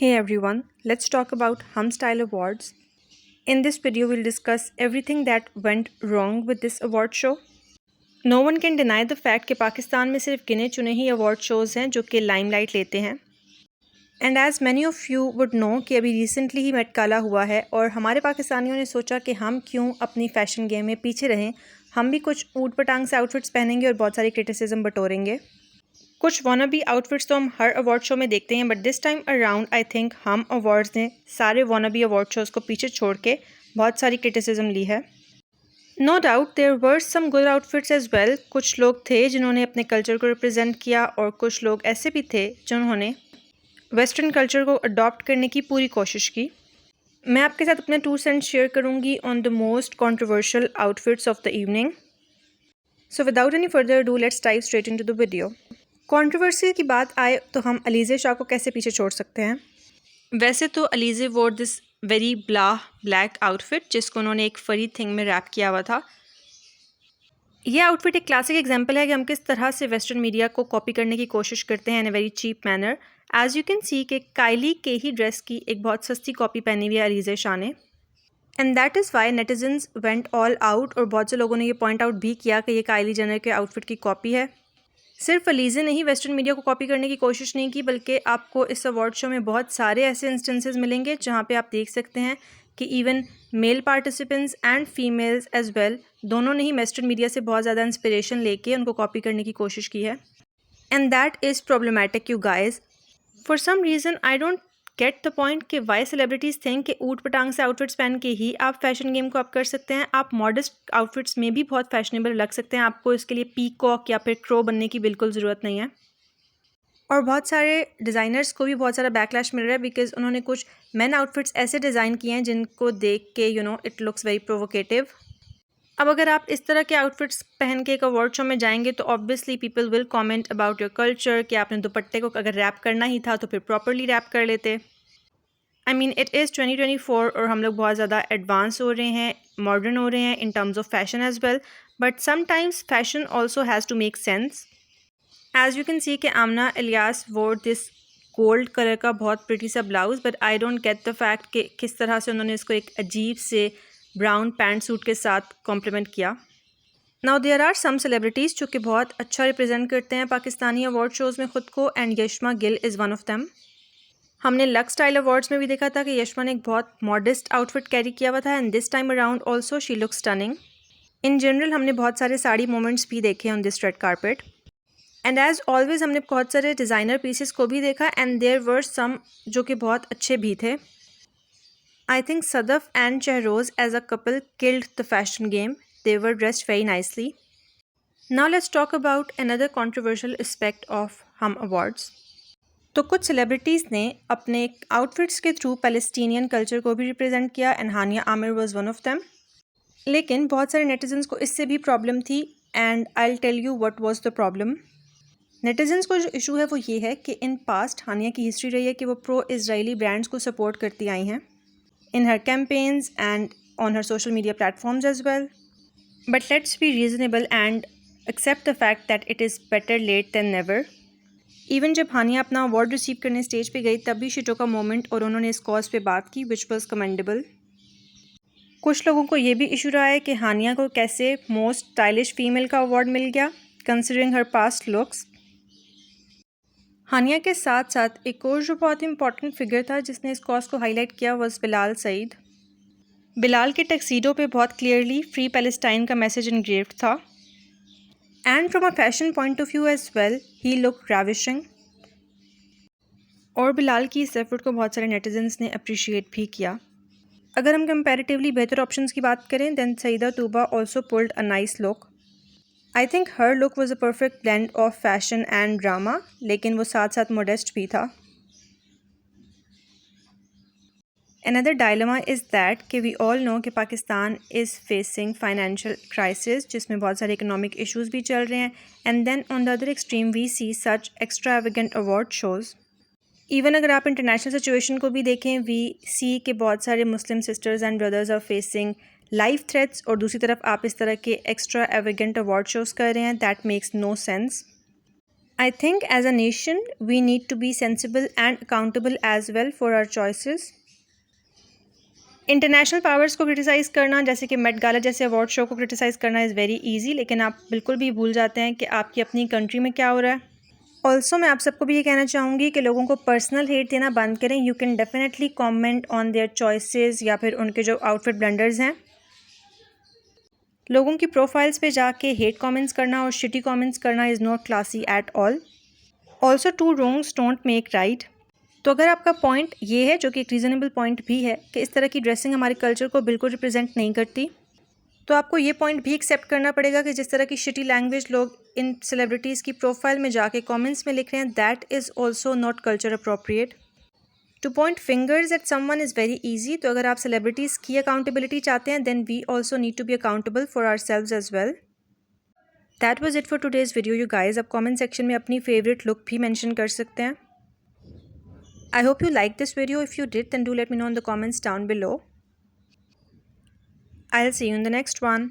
Hey everyone, let's talk about Hum Style Awards. In this video, we'll discuss everything that went wrong with this award show. No one can deny the fact कि पाकिस्तान में सिर्फ गिने चुने ही award shows हैं जो कि limelight लेते हैं. And as many of you would know कि अभी रिसेंटली ही मेट गाला हुआ है और हमारे पाकिस्तानियों ने सोचा कि हम क्यों अपनी फ़ैशन गेम में पीछे रहें, हम भी कुछ ऊट पटांग से आउटफिट्स पहनेंगे और बहुत सारी क्रिटिसिज्म बटोरेंगे. कुछ वॉनाबी आउटफिट्स तो हम हर अवार्ड शो में देखते हैं, but this time around I think हम अवार्ड्स ने सारे वॉनाबी अवार्ड शोज़ को पीछे छोड़ के बहुत सारी क्रिटिसिज्म ली है. No doubt there were some good outfits as well. कुछ लोग थे जिन्होंने अपने कल्चर को रिप्रेजेंट किया और कुछ लोग ऐसे भी थे जिन्होंने वेस्टर्न कल्चर को अडॉप्ट करने की पूरी कोशिश की. मैं आपके साथ अपने 2 सेंट्स शेयर करूँगी on the most controversial outfits of the evening. So without any further do let's dive straight into the video. Controversy की बात आए तो हम अलीज़े शाह को कैसे पीछे छोड़ सकते हैं. वैसे तो अलीज़े वोर दिस वेरी ब्लैक आउटफिट जिसको उन्होंने एक फरी थिंग में रैप किया हुआ था. ये आउटफिट एक क्लासिक एग्जांपल है कि हम किस तरह से वेस्टर्न मीडिया को कॉपी करने की कोशिश करते हैं in a very cheap manner. As you can see कि काइली के ही ड्रेस की एक बहुत सस्ती कॉपी पहनी हुई है अलीज़े शाह ने. And that is why netizens went all out और बहुत से लोगों ने ये पॉइंट आउट भी किया कि ये काइली जेनर के आउटफिट की कॉपी है. सिर्फ अलीज़े ने ही वेस्टर्न मीडिया को कॉपी करने की कोशिश नहीं की, बल्कि आपको इस अवार्ड शो में बहुत सारे ऐसे इंस्टेंसेस मिलेंगे जहाँ पे आप देख सकते हैं कि even male participants and females as well दोनों ने ही वेस्टर्न मीडिया से बहुत ज़्यादा इंस्पिरेशन लेके उनको कॉपी करने की कोशिश की है. And that is problematic you guys. For some reason I don't get the point कि वाई सेलिब्रिटीज़ थिंक कि ऊट पटांग से आउटफिट्स पहन के ही आप फैशन गेम को अप कर सकते हैं. आप मॉडेस्ट आउटफिट्स में भी बहुत फैशनेबल लग सकते हैं. आपको इसके लिए पीकॉक या फिर क्रो बनने की बिल्कुल ज़रूरत नहीं है. और बहुत सारे डिज़ाइनर्स को भी बहुत सारा बैकलैश मिल रहा है बिकॉज उन्होंने कुछ मेन आउटफिट्स ऐसे डिज़ाइन किए हैं जिनको देख के इट लुक्स वेरी प्रोवोकेटिव. अब अगर आप इस तरह के आउटफिट्स पहन के एक अवार्ड शो में जाएंगे तो obviously people will comment about your culture कि आपने दुपट्टे को अगर रैप करना ही था तो फिर प्रॉपरली रैप कर लेते. आई मीन इट इज़ 2024 और हम लोग बहुत ज़्यादा एडवांस हो रहे हैं, मॉडर्न हो रहे हैं in terms of fashion as well, but sometimes fashion also has to make sense. As you can see कि आमना इलियास वोर दिस गोल्ड कलर का बहुत प्रिटी सा blouse, but I don't get the fact कि किस तरह से उन्होंने इसको एक अजीब से ब्राउन पैंट सूट के साथ कॉम्प्लीमेंट किया. Now there are some celebrities जो कि बहुत अच्छा रिप्रेजेंट करते हैं पाकिस्तानी अवार्ड शोज़ में ख़ुद को, and Yashma Gill is one of them. हमने लक्स स्टाइल अवार्ड्स में भी देखा था कि यशमा ने एक बहुत मॉडेस्ट आउटफिट कैरी किया हुआ था, and this time around also she look stunning. In general हमने बहुत सारे साड़ी मोमेंट्स भी देखे on this red carpet. And as always हमने बहुत सारे डिज़ाइनर पीसेस को भी देखा, एंड देयर वर सम जो कि बहुत अच्छे भी थे. I think Sadaf and Shahroz as a couple killed the fashion game. They were dressed very nicely. Now let's talk about another controversial aspect of Hum awards. तो कुछ सेलिब्रिटीज़ ने अपने आउटफिट्स के थ्रू पैलेस्टीनियन कल्चर को भी रिप्रेजेंट किया, and Hania Aamir was one of them. लेकिन बहुत सारे नेटिजन्स को इससे भी प्रॉब्लम थी, and I will tell you what was the problem. Netizens को जो इशू है वो ये है कि इन पास्ट हानिया की हिस्ट्री रही है कि वो प्रो इजरायली ब्रांड्स को सपोर्ट करती आई हैं in her campaigns and on her social media platforms as well. But let's be reasonable and accept the fact that it is better late than never. Even जब हानिया अपना award receive करने stage पे गई तब भी शी टुक अ मोमेंट और उन्होंने इस कॉज पे बात की विच वॉज कमेंडेबल. कुछ लोगों को ये भी इशू रहा है कि हानिया को कैसे मोस्ट स्टाइलिश फीमेल का अवार्ड मिल गया कंसिडरिंग हर पास्ट लुक्स. हानिया के साथ साथ एक और जो बहुत इंपॉर्टेंट फिगर था जिसने इस कॉज को हाईलाइट किया वॉज बिलाल सईद. बिलाल के टक्सीडो पे बहुत क्लियरली फ्री पैलेस्टाइन का मैसेज इनग्रेव्ड था, and from a fashion point of view as well he look ravishing. और बिलाल की इस एफर्ट को बहुत सारे नेटिजन्स ने अप्रिशिएट भी किया. अगर हम कंपैरेटिवली बेहतर ऑप्शंस की बात करें then Syeda Tuba also pulled a nice look. I think her look was a perfect blend of fashion and drama, लेकिन वो साथ साथ मोडेस्ट भी था. Another dilemma is that कि we all know कि Pakistan is facing financial crisis जिसमें बहुत सारे economic issues भी चल रहे हैं, and then on the other extreme we see such extravagant award shows. Even अगर आप international situation को भी देखें we see कि बहुत सारे Muslim sisters and brothers are facing life threats, और दूसरी तरफ आप इस तरह के extravagant award shows कर रहे हैं. That makes no sense. I think as a nation, we need to be sensible and accountable as well for our choices. International powers को क्रिटिसाइज़ करना, जैसे कि मेट गाला जैसे अवार्ड शो को criticise करना इज़ वेरी ईजी, लेकिन आप बिल्कुल भी भूल जाते हैं कि आपकी अपनी कंट्री में क्या हो रहा है। ऑल्सो मैं आप सबको भी ये कहना चाहूँगी कि लोगों को पर्सनल हेट देना बंद करें। You can definitely comment on their choices या फिर उनके जो आउटफिट ब्लंडर्स हैं। लोगों की प्रोफाइल्स पे जाके हेट कमेंट्स करना और शिटी कमेंट्स करना is not classy at all. Also two wrongs don't make right. तो अगर आपका पॉइंट ये है, जो कि एक रीज़नेबल पॉइंट भी है, कि इस तरह की ड्रेसिंग हमारे कल्चर को बिल्कुल रिप्रेजेंट नहीं करती, तो आपको ये पॉइंट भी एक्सेप्ट करना पड़ेगा कि जिस तरह की शिटी लैंग्वेज लोग इन सेलिब्रिटीज़ की प्रोफाइल में जाके कमेंट्स में लिख रहे हैं, that is also not culture appropriate. To point fingers at someone is very easy. तो अगर आप सेलिब्रिटीज़ की अकाउंटेबिलिटी चाहते हैं, then we also need to be accountable for ourselves as well. That was it for today's video you guys. आप comment section में अपनी favourite look भी मैंशन कर सकते हैं। I hope you liked this video. If you did, then do let me know in the comments down below. I'll see you in the next one.